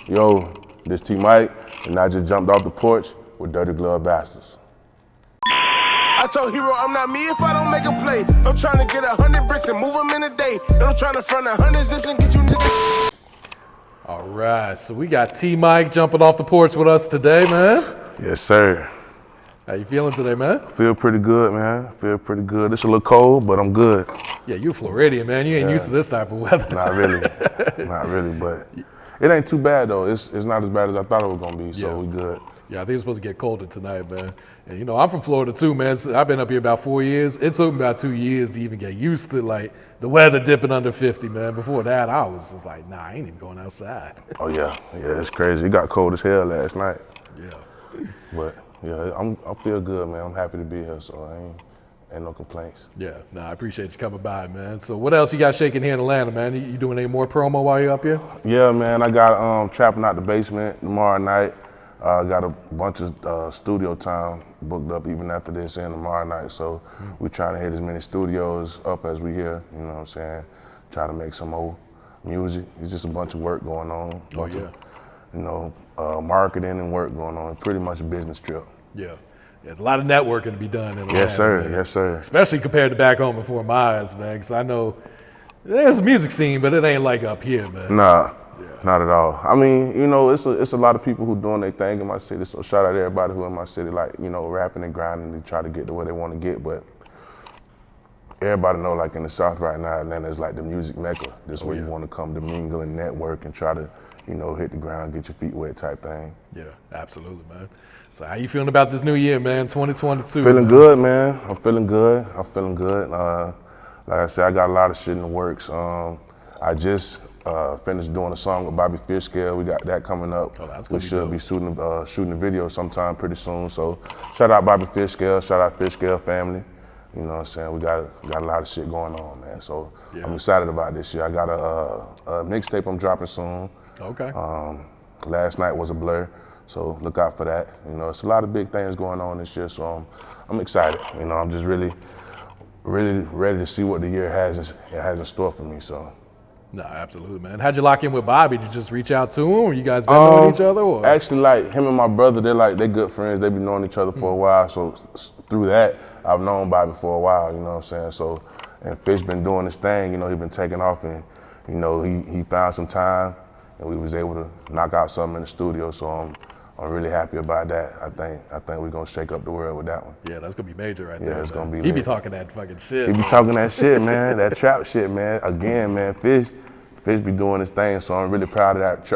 Yo, this TMike, and I just jumped off the porch with Dirty Glove Bastards. I told Hero I'm not me if I don't make a play. I'm trying to get 100 bricks and move them in a day. And I'm trying to front 100 zips and get you niggas. All right, so we got TMike jumping off the porch with us today, man. Yes, sir. How you feeling today, man? Feel pretty good, man. Feel pretty good. It's a little cold, but I'm good. Yeah, you Floridian, man. You ain't used to this type of weather. Not really. Not really, but it ain't too bad, though. It's not as bad as I thought it was going to be, so we good. Yeah, I think it's supposed to get colder tonight, man. And, you know, I'm from Florida, too, man. I've been up here about 4 years. It took me about 2 years to even get used to, like, the weather dipping under 50, man. Before that, I was just like, nah, I ain't even going outside. Oh, yeah. Yeah, it's crazy. It got cold as hell last night. Yeah. But, yeah, I feel good, man. I'm happy to be here, so ain't no complaints. Yeah, I appreciate you coming by, man. So what else you got shaking here in Atlanta, man? You doing any more promo while you're up here? Yeah, man. I got Trapping Out the Basement tomorrow night. Got a bunch of studio time booked up even after this and tomorrow night. So we're trying to hit as many studios up as we here, you know what I'm saying? Try to make some more music. It's just a bunch of work going on. Bunch of, you know, marketing and work going on. Pretty much a business trip. Yeah. There's a lot of networking to be done in Atlanta. Yes, sir. Man. Yes, sir. Especially compared to back home before my eyes, man, because I know there's a music scene, but it ain't like up here, man. Nah. Not at all. I mean, you know, it's a lot of people who doing their thing in my city. So shout out to everybody who in my city, like, you know, rapping and grinding to try to get to where they want to get. But everybody know, like in the South right now, Atlanta is like the music mecca. This is where you want to come to mingle and network and try to, you know, hit the ground, get your feet wet type thing. Yeah, absolutely, man. So how you feeling about this new year, man? 2022. Feeling good, man. I'm feeling good. Like I said, I got a lot of shit in the works. I just finished doing a song with Bobby Fishscale. We got that coming up. Oh, that's gonna we should be shooting the video sometime pretty soon. So shout out Bobby Fishscale, shout out Fishscale family. You know what I'm saying? We got a lot of shit going on, man. So I'm excited about this year. I got a mixtape I'm dropping soon. Okay. Last night was a blur, so look out for that. You know, it's a lot of big things going on this year, so I'm excited. You know, I'm just really ready to see what the year has in store for me. So. No, absolutely, man. How'd you lock in with Bobby? Did you just reach out to him, or you guys been knowing each other? Or? Actually, like him and my brother, they're good friends. They've been knowing each other for a while. So through that, I've known Bobby for a while. You know what I'm saying? So, and Fish been doing his thing. You know, he been taking off, and you know he found some time, and we was able to knock out something in the studio. So I'm really happy about that. I think we're gonna shake up the world with that one. Yeah, that's gonna be major right there. Yeah, it's gonna be. He be talking that fucking shit. He be talking that shit, man. That trap shit, man. Again, man. Fish be doing his thing, so I'm really proud of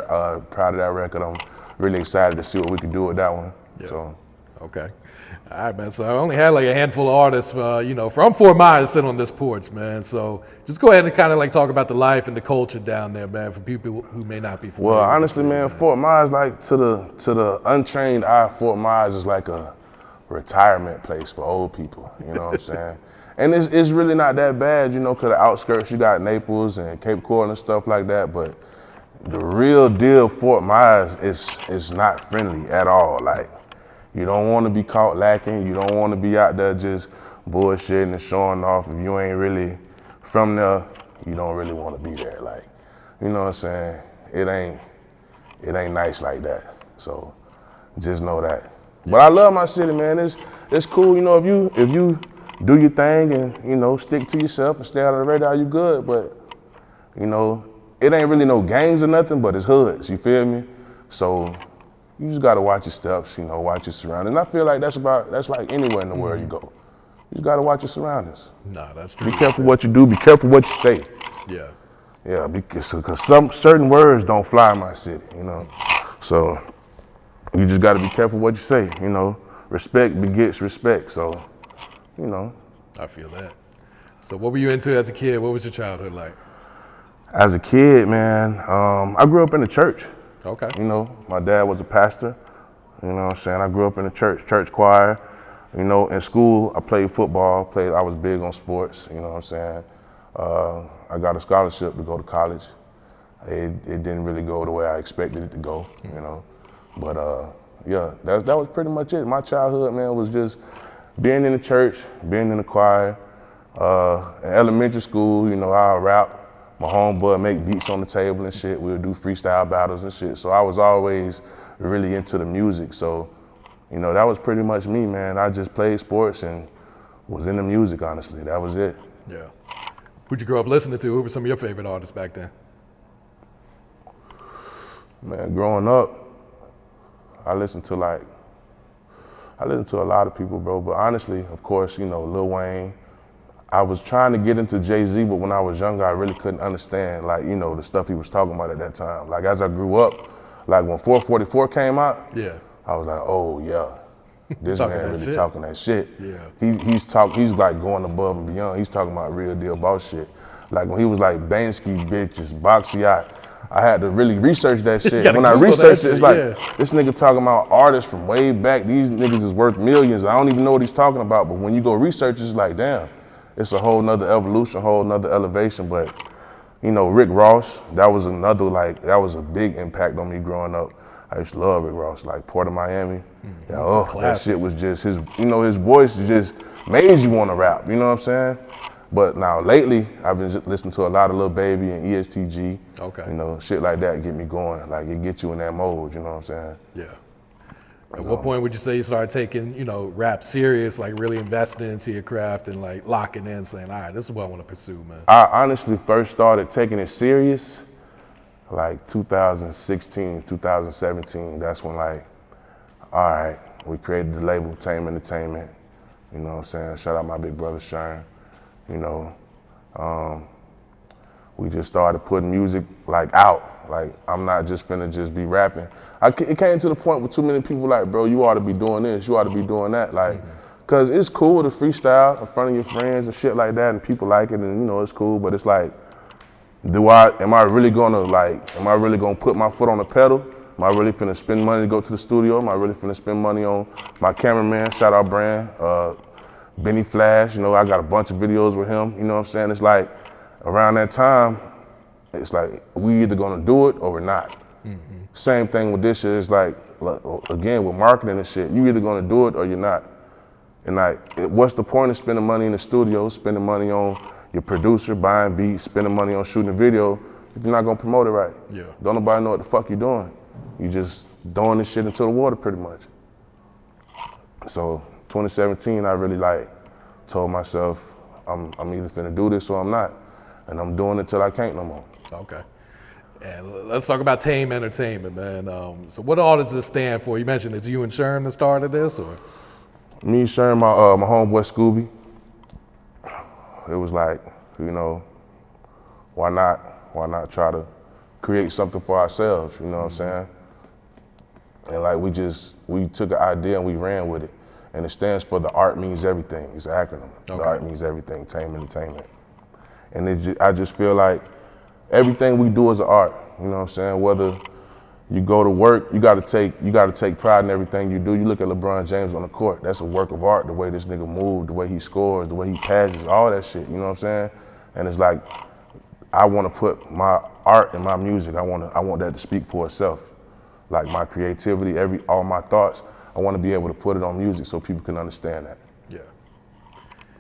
that record. I'm really excited to see what we can do with that one. Yeah. So. Okay. All right, man. So I only had like a handful of artists, you know, from Fort Myers sitting on this porch, man. So just go ahead and kind of like talk about the life and the culture down there, man, for people who may not be familiar. Well, honestly, man, Fort Myers, like to the untrained eye, Fort Myers is like a retirement place for old people. You know what I'm saying? And it's really not that bad, you know, because the outskirts, you got Naples and Cape Coral and stuff like that, but the real deal Fort Myers is not friendly at all. Like, you don't want to be caught lacking. You don't want to be out there just bullshitting and showing off. If you ain't really from there, you don't really want to be there. Like, you know what I'm saying? It ain't nice like that. So just know that. But I love my city, man. It's cool, you know, if you do your thing and, you know, stick to yourself and stay out of the radar, you good. But, you know, it ain't really no gangs or nothing, but it's hoods, you feel me? So you just gotta watch your steps, you know, watch your surroundings. And I feel like that's like anywhere in the world you go. You just gotta watch your surroundings. Nah, that's true. Be careful what you do, be careful what you say. Yeah. Yeah, because some certain words don't fly in my city, you know? So you just gotta be careful what you say, you know? Respect begets respect, so, you know. I feel that. So what were you into as a kid? What was your childhood like? As a kid, man, I grew up in the church. Okay. You know, my dad was a pastor. You know what I'm saying? I grew up in the church choir. You know, in school, I played football. I was big on sports. You know what I'm saying? I got a scholarship to go to college. It didn't really go the way I expected it to go. You know, but yeah, that was pretty much it. My childhood, man, was just being in the church, being in the choir. In elementary school, you know, I rap. my homeboy make beats on the table and shit. We'll do freestyle battles and shit. So I was always really into the music. So, you know, that was pretty much me, man. I just played sports and was into music, honestly. That was it. Yeah. Who'd you grow up listening to? Who were some of your favorite artists back then? Man, growing up, I listened to a lot of people, bro. But honestly, of course, you know, Lil Wayne. I was trying to get into Jay-Z, but when I was younger, I really couldn't understand, like, you know, the stuff he was talking about at that time. Like, as I grew up, like when 444 came out, Yeah. I was like, oh yeah, this man really talking that shit. Yeah. He's like going above and beyond. He's talking about real deal about shit. Like when he was like Bansky bitches, Boxiat, I had to really research that shit. When I researched it, it's like, this nigga talking about artists from way back. These niggas is worth millions. I don't even know what he's talking about, but when you go research, it's like, damn, it's a whole nother evolution, whole nother elevation. But, you know, Rick Ross, that was another, like, that was a big impact on me growing up. I used to love Rick Ross, like Port of Miami. Yeah, that shit was just, his voice just made you want to rap, you know what I'm saying? But now lately, I've been just listening to a lot of Lil Baby and ESTG. Okay. You know, shit like that get me going. Like it get you in that mode, you know what I'm saying? Yeah. At what point would you say you started taking, you know, rap serious, like really investing into your craft and like locking in, saying, all right, this is what I want to pursue, man? I honestly first started taking it serious like 2016, 2017. That's when like, all right, we created the label TAME Entertainment. You know what I'm saying? Shout out my big brother Sherm. You know, we just started putting music like out. Like I'm not just finna just be rapping. It came to the point where too many people like, bro, you ought to be doing this, you ought to be doing that. Like, cause it's cool to freestyle in front of your friends and shit like that, and people like it, and you know it's cool. But it's like, am I really gonna put my foot on the pedal? Am I really finna spend money to go to the studio? Am I really finna spend money on my cameraman? Shout out Brand. Benny Flash, you know, I got a bunch of videos with him, you know what I'm saying? It's like, around that time, it's like, we either gonna do it or we're not. Same thing with this shit, it's like, again, with marketing and shit, you either gonna do it or you're not. And like, what's the point of spending money in the studio, spending money on your producer, buying beats, spending money on shooting a video, if you're not gonna promote it right? Yeah. Don't nobody know what the fuck you're doing. You just throwing this shit into the water pretty much. So, 2017, I really like told myself I'm either finna do this or I'm not, and I'm doing it till I can't no more. Okay. And let's talk about TAME Entertainment, man. So what all does this stand for? You mentioned it's you and Sherm that started this, or? Me, Sherm, my homeboy Scooby. It was like, you know, why not try to create something for ourselves? You know what I'm saying? And like we took an idea and we ran with it. And it stands for The Art Means Everything. It's an acronym. Okay. The Art Means Everything, TAME Entertainment. And I just feel like everything we do is an art. You know what I'm saying? Whether you go to work, you gotta take pride in everything you do. You look at LeBron James on the court, that's a work of art, the way this nigga moved, the way he scores, the way he passes, all that shit, you know what I'm saying? And it's like, I wanna put my art and my music, I want that to speak for itself. Like my creativity, all my thoughts, I want to be able to put it on music so people can understand that. Yeah.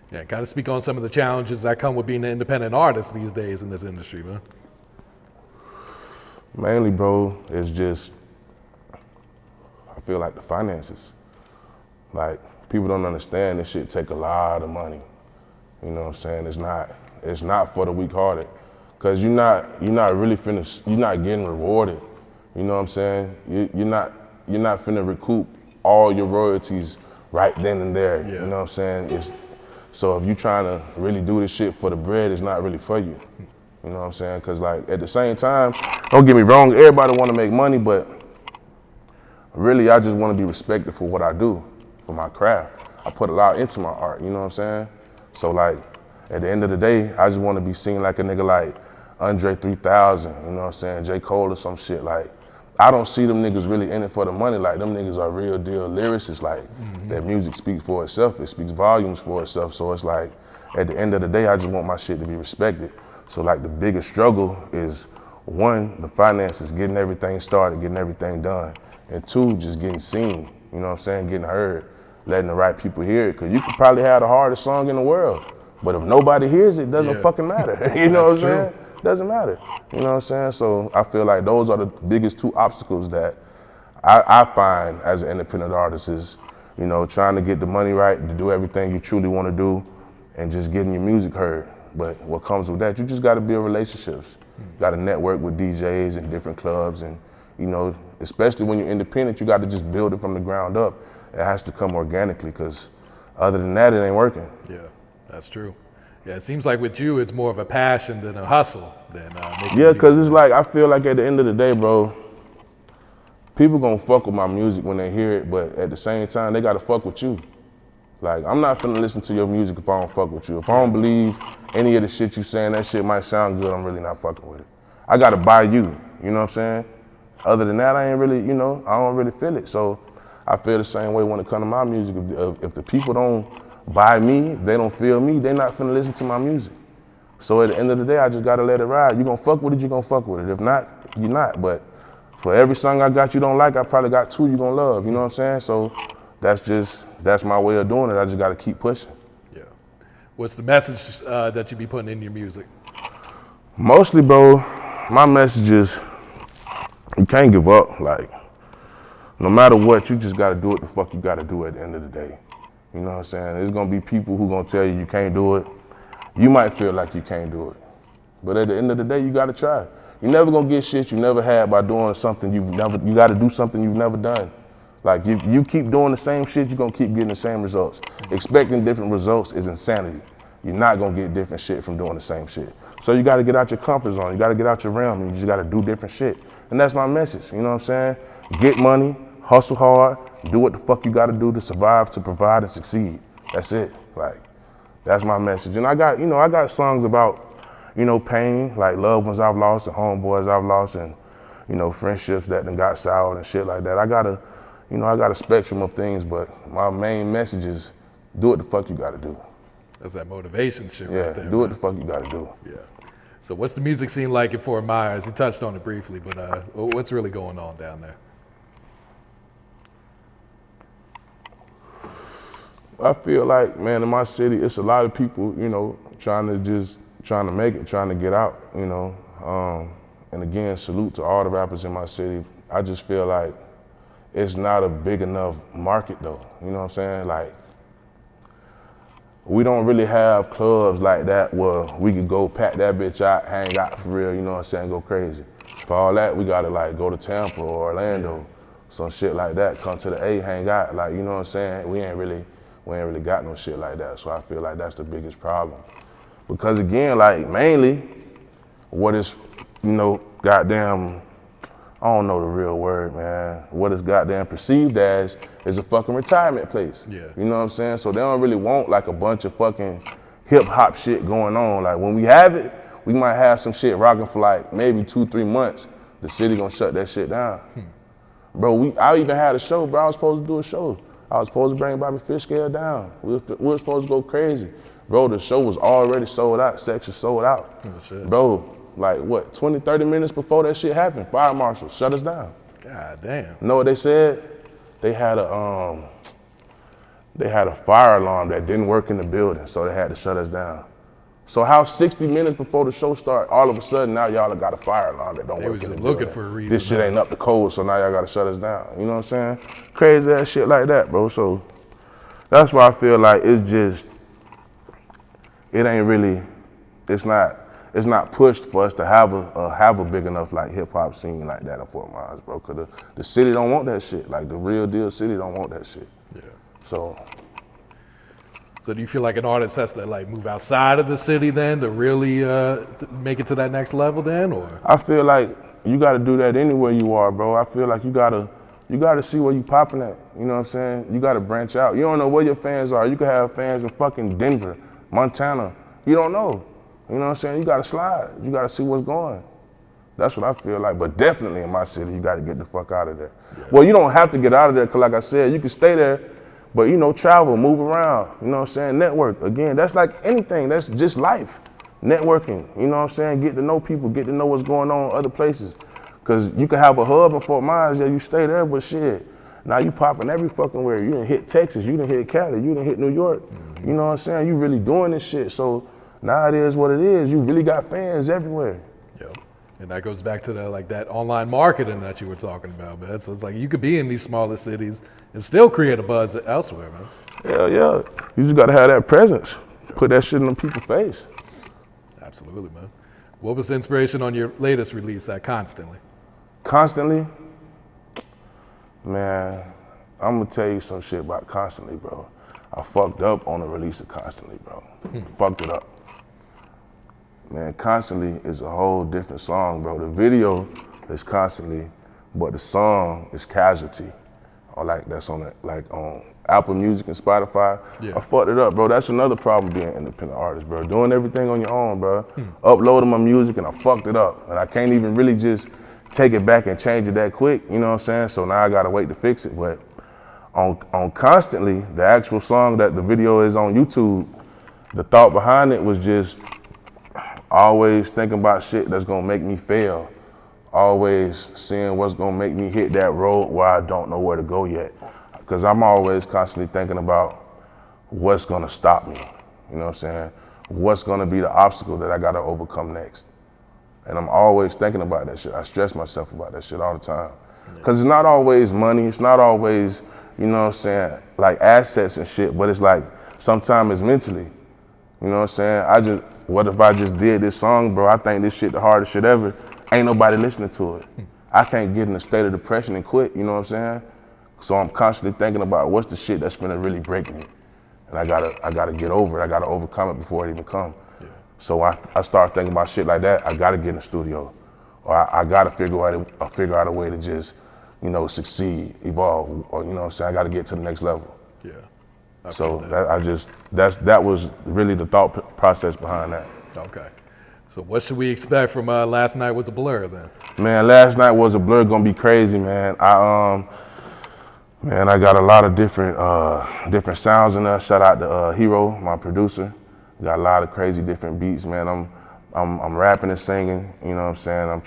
Yeah, kind of speak on some of the challenges that come with being an independent artist these days in this industry, man. Mainly, bro, it's just, I feel like the finances. Like, people don't understand this shit take a lot of money. You know what I'm saying? It's not for the weak-hearted. Cause you're not really you're not getting rewarded. You know what I'm saying? You're not finna recoup all your royalties right then and there. Yeah. You know what I'm saying? So if you're trying to really do this shit for the bread, it's not really for you. You know what I'm saying? Cause like at the same time, don't get me wrong, everybody wanna make money, but really I just wanna be respected for what I do, for my craft. I put a lot into my art, you know what I'm saying? So like, at the end of the day, I just wanna be seen like a nigga like Andre 3000, you know what I'm saying? J. Cole or some shit. Like, I don't see them niggas really in it for the money. Like, them niggas are real deal lyricists. Like, their music speaks for itself. It speaks volumes for itself. So it's like, at the end of the day, I just want my shit to be respected. So like, the biggest struggle is, one, the finances, getting everything started, getting everything done. And two, just getting seen, you know what I'm saying? Getting heard, letting the right people hear it. Cause you could probably have the hardest song in the world, but if nobody hears it, it doesn't fucking matter. You know what I'm saying? Doesn't matter. You know what I'm saying? So I feel like those are the biggest two obstacles that I find as an independent artist is, you know, trying to get the money right, to do everything you truly want to do, and just getting your music heard. But what comes with that, you just got to build relationships. Got to network with DJs and different clubs, and you know, especially when you're independent, you got to just build it from the ground up. It has to come organically, because other than that, it ain't working. Yeah, that's true. Yeah, it seems like with you, it's more of a passion than a hustle. Yeah, because it's like, I feel like at the end of the day, bro, people gonna fuck with my music when they hear it, but at the same time, they gotta fuck with you. Like, I'm not finna listen to your music if I don't fuck with you. If I don't believe any of the shit you saying, that shit might sound good, I'm really not fucking with it. I gotta buy you, you know what I'm saying? Other than that, I ain't really, you know, I don't really feel it. So I feel the same way when it comes to my music. If the people don't buy me, if they don't feel me, they not finna listen to my music. So at the end of the day, I just gotta let it ride. You gonna fuck with it, you gonna fuck with it. If not, you're not. But for every song I got you don't like, I probably got two you gonna love, you know what I'm saying? So that's my way of doing it. I just gotta keep pushing. Yeah. What's the message that you be putting in your music? Mostly, bro, my message is you can't give up. Like, no matter what, you just gotta do what the fuck you gotta do at the end of the day. You know what I'm saying? There's gonna be people who gonna tell you can't do it. You might feel like you can't do it. But at the end of the day, you gotta try. You're never gonna get shit you never had by doing something you gotta do something you've never done. Like, you keep doing the same shit, you're gonna keep getting the same results. Expecting different results is insanity. You're not gonna get different shit from doing the same shit. So you gotta get out your comfort zone, you gotta get out your realm, and you just gotta do different shit. And that's my message, you know what I'm saying? Get money, hustle hard, do what the fuck you gotta do to survive, to provide, and succeed. That's it. Like, that's my message. And I got songs about, you know, pain, like loved ones I've lost and homeboys I've lost, and, you know, friendships that done got soured and shit like that. I got a spectrum of things, but my main message is do what the fuck you gotta do. That's that motivation shit Yeah, right there. do what the fuck you gotta do. Yeah. So what's the music scene like in Fort Myers? You touched on it briefly, but what's really going on down there? I feel like, man, in my city, it's a lot of people, you know, trying to make it, trying to get out, you know. And again, salute to all the rappers in my city. I just feel like it's not a big enough market though, you know what I'm saying? Like, we don't really have clubs like that where we could go pack that bitch out, hang out for real, you know what I'm saying, go crazy. For all that, we gotta like go to Tampa or Orlando, some shit like that, come to the A, hang out, like, you know what I'm saying? We ain't really got no shit like that, so I feel like that's the biggest problem. Because again, like, mainly, what is, you know, goddamn, I don't know the real word, man. What is goddamn perceived as is a fucking retirement place. Yeah. You know what I'm saying? So they don't really want like a bunch of fucking hip hop shit going on. Like, when we have it, we might have some shit rocking for like maybe 2-3 months. The city gonna shut that shit down. Bro, I even had a show, bro. I was supposed to do a show. I was supposed to bring Bobby Fishscale down. We were supposed to go crazy. Bro, the show was already sold out, section sold out. Oh, shit. Bro, like what, 20-30 minutes before that shit happened, fire marshal shut us down. God damn. You know what they said? They had a fire alarm that didn't work in the building, so they had to shut us down. So how 60 minutes before the show start, all of a sudden now y'all have got a fire alarm that don't They work was in the just building. looking for a reason. This shit ain't up to code, so now y'all gotta shut us down. You know what I'm saying? Crazy ass shit like that, bro. So that's why I feel like it ain't really, it's not pushed for us to have a big enough like hip hop scene like that in Fort Myers, bro. Cause the city don't want that shit. Like, the real deal city don't want that shit. Yeah. So do you feel like an artist has to like move outside of the city then to really to make it to that next level then, or? I feel like you gotta do that anywhere you are, bro. I feel like you gotta see where you popping at. You know what I'm saying? You gotta branch out. You don't know where your fans are. You could have fans in fucking Denver, Montana. You don't know. You know what I'm saying? You gotta slide. You gotta see what's going. That's what I feel like. But definitely in my city, you gotta get the fuck out of there. Yeah. Well, you don't have to get out of there, cause like I said, you can stay there, but you know, travel, move around, you know what I'm saying? Network. Again, that's like anything, that's just life. Networking, you know what I'm saying? Get to know people, get to know what's going on in other places. Cause you can have a hub in Fort Myers, yeah, you stay there, but shit, now you popping every fucking where. You done hit Texas, you done hit Cali, you done hit New York. You know what I'm saying? You really doing this shit. So now it is what it is. You really got fans everywhere. Yep. And that goes back to that online marketing that you were talking about, man. So it's like you could be in these smaller cities and still create a buzz elsewhere, man. Yeah. You just gotta have that presence. Put that shit in them people's face. Absolutely, man. What was the inspiration on your latest release, that Constantly? Constantly? Man, I'm gonna tell you some shit about Constantly, bro. I fucked up on the release of Constantly, bro. Fucked it up. Man, Constantly is a whole different song, bro. The video is Constantly, but the song is Casualty. Or that's on on Apple Music and Spotify. Yeah. I fucked it up, bro. That's another problem being an independent artist, bro. Doing everything on your own, bro. Uploading my music and I fucked it up. And I can't even really just take it back and change it that quick, you know what I'm saying? So now I gotta wait to fix it. But on Constantly, the actual song that the video is on YouTube, the thought behind it was just always thinking about shit that's gonna make me fail. Always seeing what's gonna make me hit that road where I don't know where to go yet. Cause I'm always constantly thinking about what's gonna stop me. You know what I'm saying? What's gonna be the obstacle that I gotta overcome next? And I'm always thinking about that shit. I stress myself about that shit all the time. Cause it's not always money, it's not always, you know what I'm saying, like assets and shit, but it's like sometimes it's mentally. You know what I'm saying? What if I just did this song, bro? I think this shit the hardest shit ever. Ain't nobody listening to it. I can't get in a state of depression and quit, you know what I'm saying? So I'm constantly thinking about what's the shit that's gonna really break me. And I gotta get over it. I gotta overcome it before it even comes. Yeah. So I start thinking about shit like that. I gotta get in the studio. Or I gotta figure out a way to just, you know, succeed, evolve, or you know what I'm saying? I gotta get to the next level. Yeah. So that was really the thought process behind that. Okay. So what should we expect from Last Night Was a Blur then? Man, Last Night Was a Blur gonna be crazy, man. I got a lot of different sounds in there. Shout out to Hero, my producer. Got a lot of crazy different beats, man. I'm rapping and singing, you know what I'm saying? I'm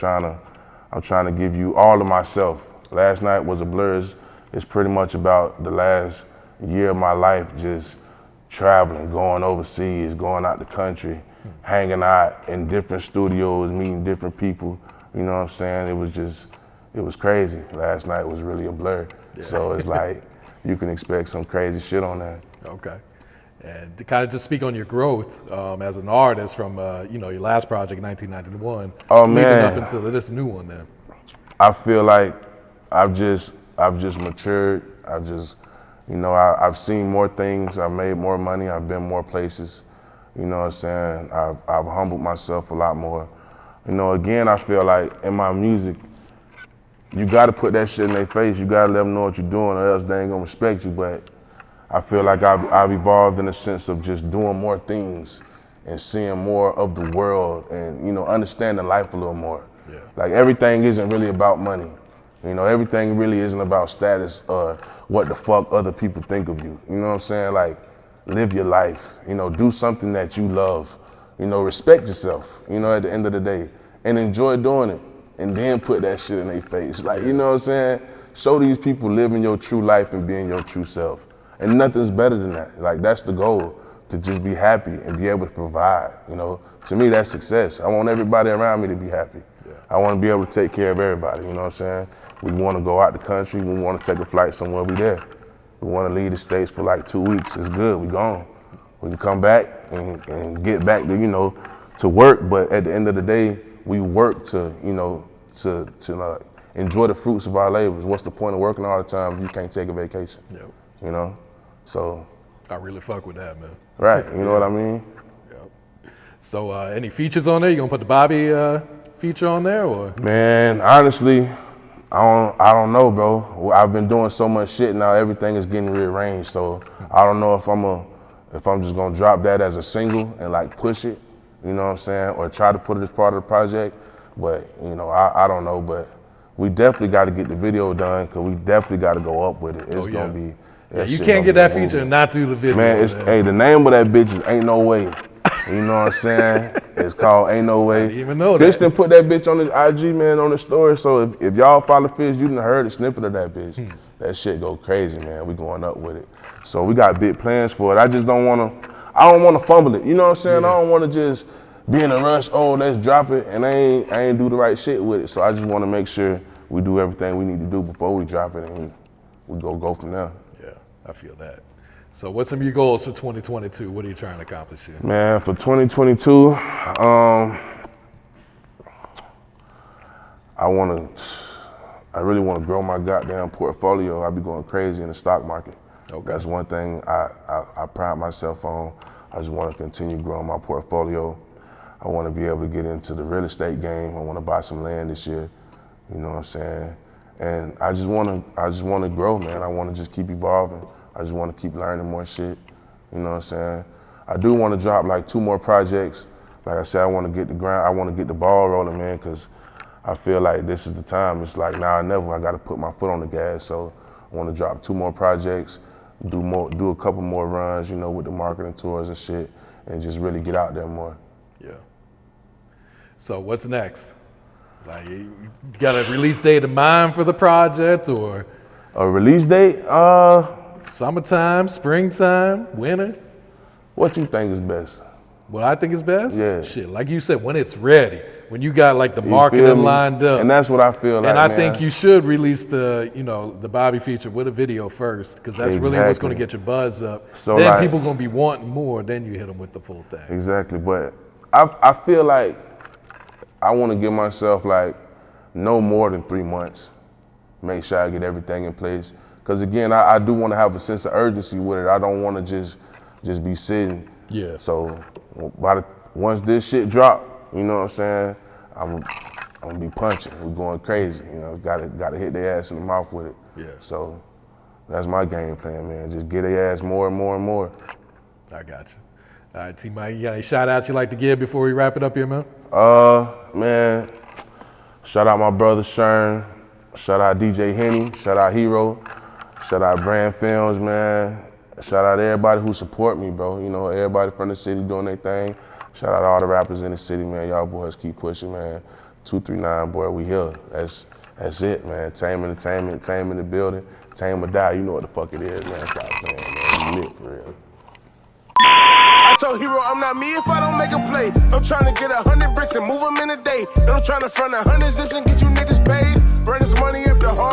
trying to give you all of myself. Last Night Was a Blur is pretty much about the last year of my life, just traveling, going overseas, going out the country, hanging out in different studios, meeting different people, you know what I'm saying? It was crazy. Last night was really a blur. Yeah. So it's like, you can expect some crazy shit on there. Okay. And to kind of just speak on your growth as an artist from, your last project, 1991, leading up into this new one then. I feel like I've just matured. I've seen more things. I've made more money. I've been more places. You know what I'm saying? I've humbled myself a lot more. You know, again, I feel like in my music, you gotta put that shit in their face. You gotta let them know what you're doing, or else they ain't gonna respect you. But I feel like I've evolved in the sense of just doing more things and seeing more of the world and, you know, understanding life a little more. Yeah. Like everything isn't really about money. You know, everything really isn't about status or what the fuck other people think of you. You know what I'm saying? Like, live your life, you know, do something that you love, you know, respect yourself, you know, at the end of the day, and enjoy doing it, and then put that shit in their face. Like, you know what I'm saying? Show these people living your true life and being your true self. And nothing's better than that. Like, that's the goal, to just be happy and be able to provide, you know? To me, that's success. I want everybody around me to be happy. Yeah. I want to be able to take care of everybody, you know what I'm saying? We want to go out the country, we want to take a flight somewhere, we there. We want to leave the States for like 2 weeks, it's good, we gone. We can come back and get back to, you know, to work, but at the end of the day, we work to, you know, to enjoy the fruits of our labors. What's the point of working all the time if you can't take a vacation? Yep. You know? So. I really fuck with that, man. Right, you know what I mean? Yep. So any features on there? You gonna put the Bobby feature on there, or? Man, honestly, I don't know, bro. I've been doing so much shit now, everything is getting rearranged. So I don't know if I'm just gonna drop that as a single and like push it, you know what I'm saying? Or try to put it as part of the project. But, you know, I don't know, but we definitely got to get the video done, because we definitely got to go up with it. It's gonna be. Yeah, you can't get that feature and not do the video. Man, hey, the name of that bitch is Ain't No Way. You know what I'm saying? It's called Ain't No Way. I didn't even know Fish that. done put that bitch on his IG, man, on the story. So if y'all follow Fish, you done heard a snippet of that bitch. That shit go crazy, man. We going up with it. So we got big plans for it. I don't want to fumble it. You know what I'm saying? Yeah. I don't want to just be in a rush, oh, let's drop it, and I ain't do the right shit with it. So I just want to make sure we do everything we need to do before we drop it, and we go from there. Yeah, I feel that. So what's some of your goals for 2022? What are you trying to accomplish here? Man, for 2022, I really want to grow my goddamn portfolio. I be going crazy in the stock market. Okay. That's one thing I pride myself on. I just want to continue growing my portfolio. I want to be able to get into the real estate game. I want to buy some land this year. You know what I'm saying? And I just want to grow, man. I want to just keep evolving. I just want to keep learning more shit. You know what I'm saying? I do want to drop like 2 more projects. Like I said, I want to get the ball rolling, man, because I feel like this is the time. It's like now or never. I got to put my foot on the gas. So I want to drop 2 more projects, do a couple more runs, you know, with the marketing tours and shit, and just really get out there more. Yeah. So what's next? Like, you got a release date in mind for the project, or a release date? Summertime, springtime, winter? What you think is best? What I think is best? Yeah. Shit, like you said, when it's ready, when you got like the You feel marketing me? lined up. And that's what I feel like, And I man. think you should release the Bobby feature with a video first, because that's really what's going to Exactly. get your buzz up. So, then like, people going to be wanting more, then you hit them with the full thing. Exactly, but I feel like I want to give myself like no more than 3 months. Make sure I get everything in place. Because again, I do want to have a sense of urgency with it. I don't want to just be sitting. Yeah. So once this shit drop, you know what I'm saying, I'm gonna be punching. We're going crazy. You know, gotta hit their ass in the mouth with it. Yeah. So that's my game plan, man. Just get their ass more and more and more. I got you. All right, TMike, you got any shout outs you like to give before we wrap it up here, man? Man, shout out my brother Sherm. Shout out DJ Henny. Shout out Hero. Shout out Brand Films, man. Shout out everybody who support me, bro. You know, everybody from the city doing their thing. Shout out all the rappers in the city, man. Y'all boys keep pushing, man. 239, boy, we here. That's it, man. TAME Entertainment, TAME in the building. TAME or die, you know what the fuck it is, man. Stop playing, man. We lit for real. I told Hero I'm not me if I don't make a play. I'm trying to get 100 bricks and move them in a day. And I'm trying to front 100 zips and get you niggas paid. Run this money up the hard.